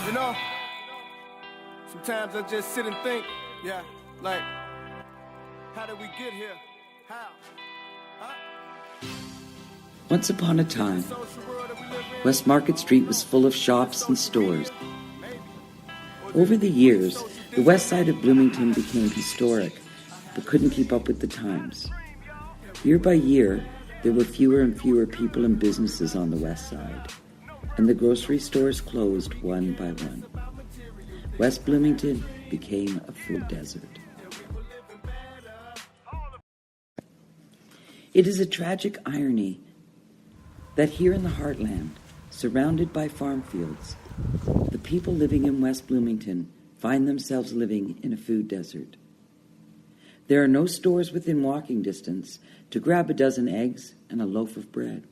You know, sometimes I just sit and think, like, how did we get here? How? Huh? Once upon a time, West Market Street was full of shops and stores. Over the years, the west side of Bloomington became historic, but couldn't keep up with the times. Year by year, there were fewer and fewer people and businesses on the west side, and the grocery stores closed one by one. West Bloomington became a food desert. It is a tragic irony that here in the heartland, surrounded by farm fields, the people living in West Bloomington find themselves living in a food desert. There are no stores within walking distance to grab a dozen eggs and a loaf of bread.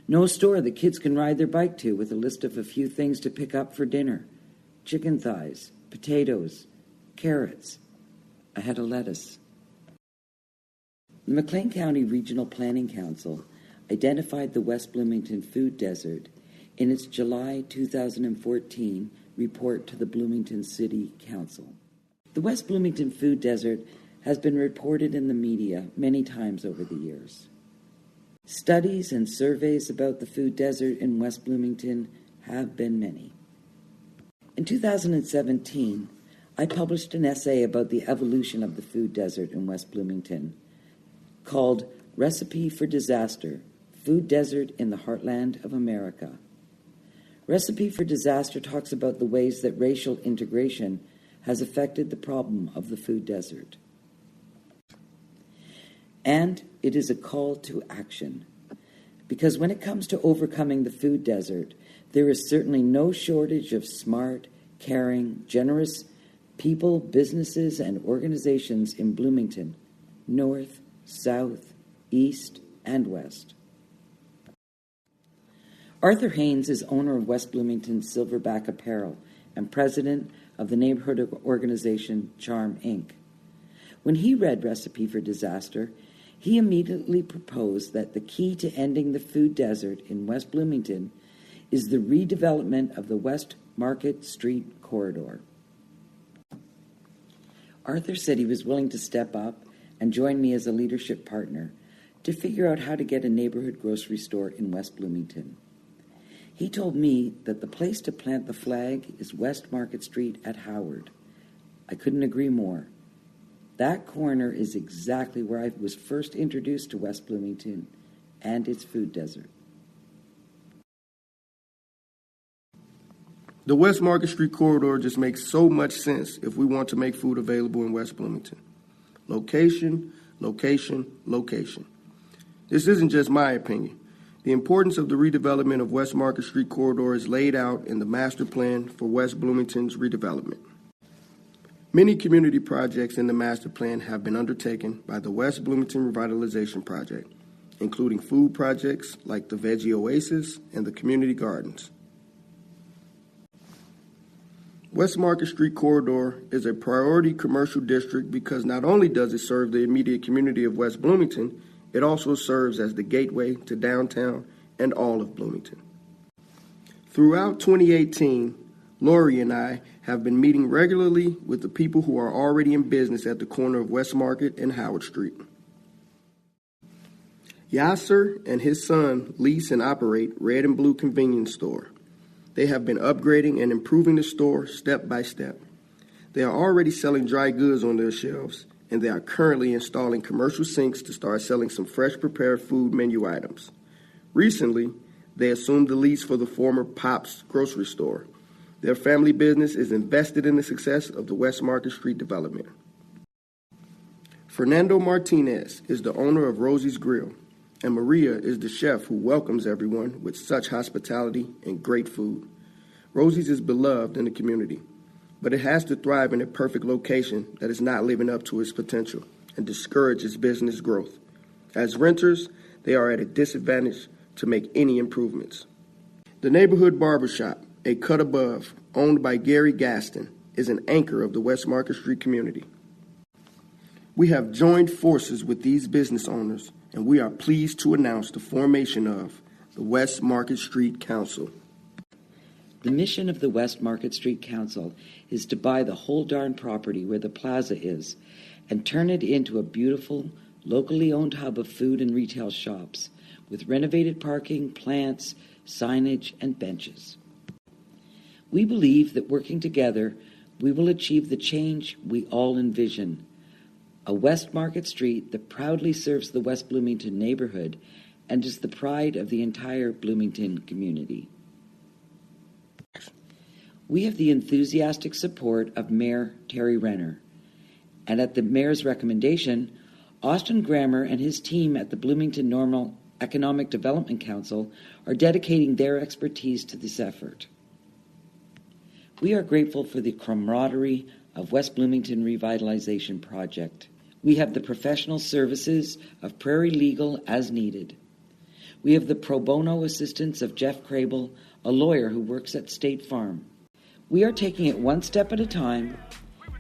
No store the kids can ride their bike to with a list of a few things to pick up for dinner: chicken thighs, potatoes, carrots, a head of lettuce. The McLean County Regional Planning Council identified the West Bloomington food desert in its July 2014 report to the Bloomington City Council. The West Bloomington food desert has been reported in the media many times over the years. Studies and surveys about the food desert in West Bloomington have been many. In 2017, I published an essay about the evolution of the food desert in West Bloomington called Recipe for Disaster: Food Desert in the Heartland of America. Recipe for Disaster talks about the ways that racial integration has affected the problem of the food desert. And it is a call to action, because when it comes to overcoming the food desert, there is certainly no shortage of smart, caring, generous people, businesses, and organizations in Bloomington, north, south, east, and west. Arthur Haynes is owner of West Bloomington Silverback Apparel and president of the neighborhood organization Charm, Inc. When he read Recipe for Disaster, he immediately proposed that the key to ending the food desert in West Bloomington is the redevelopment of the West Market Street corridor. Arthur said he was willing to step up and join me as a leadership partner to figure out how to get a neighborhood grocery store in West Bloomington. He told me that the place to plant the flag is West Market Street at Howard. I couldn't agree more. That corner is exactly where I was first introduced to West Bloomington and its food desert. The West Market Street corridor just makes so much sense if we want to make food available in West Bloomington. Location, location, location. This isn't just my opinion. The importance of the redevelopment of West Market Street corridor is laid out in the master plan for West Bloomington's redevelopment. Many community projects in the master plan have been undertaken by the West Bloomington Revitalization Project, including food projects like the Veggie Oasis and the community gardens. West Market Street corridor is a priority commercial district because not only does it serve the immediate community of West Bloomington, it also serves as the gateway to downtown and all of Bloomington. Throughout 2018, Lori and I have been meeting regularly with the people who are already in business at the corner of West Market and Howard Street. Yasser and his son lease and operate Red and Blue Convenience Store. They have been upgrading and improving the store step by step. They are already selling dry goods on their shelves, and they are currently installing commercial sinks to start selling some fresh prepared food menu items. Recently, they assumed the lease for the former Pop's grocery store. Their family business is invested in the success of the West Market Street development. Fernando Martinez is the owner of Rosie's Grill, and Maria is the chef who welcomes everyone with such hospitality and great food. Rosie's is beloved in the community, but it has to thrive in a perfect location that is not living up to its potential and discourages business growth. As renters, they are at a disadvantage to make any improvements. The Neighborhood Barbershop, a cut above, owned by Gary Gaston, is an anchor of the West Market Street community. We have joined forces with these business owners, and we are pleased to announce the formation of the West Market Street Council. The mission of the West Market Street Council is to buy the whole darn property where the plaza is and turn it into a beautiful, locally owned hub of food and retail shops with renovated parking, plants, signage, and benches. We believe that working together, we will achieve the change we all envision. A West Market Street that proudly serves the West Bloomington neighborhood and is the pride of the entire Bloomington community. We have the enthusiastic support of Mayor Terry Renner, and at the mayor's recommendation, Austin Grammer and his team at the Bloomington Normal Economic Development Council are dedicating their expertise to this effort. We are grateful for the camaraderie of West Bloomington Revitalization Project. We have the professional services of Prairie Legal as needed. We have the pro bono assistance of Jeff Crable, a lawyer who works at State Farm. We are taking it one step at a time,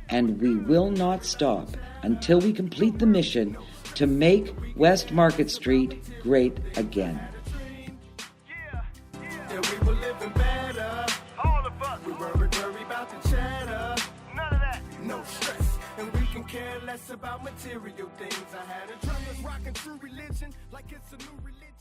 and we will not stop until we complete the mission to make West Market Street great again. Yeah, we were living better. All of us. We weren't worried about the chatter. None of that. No stress. And we can care less about material things. I had a drummers rocking true religion like it's a new religion.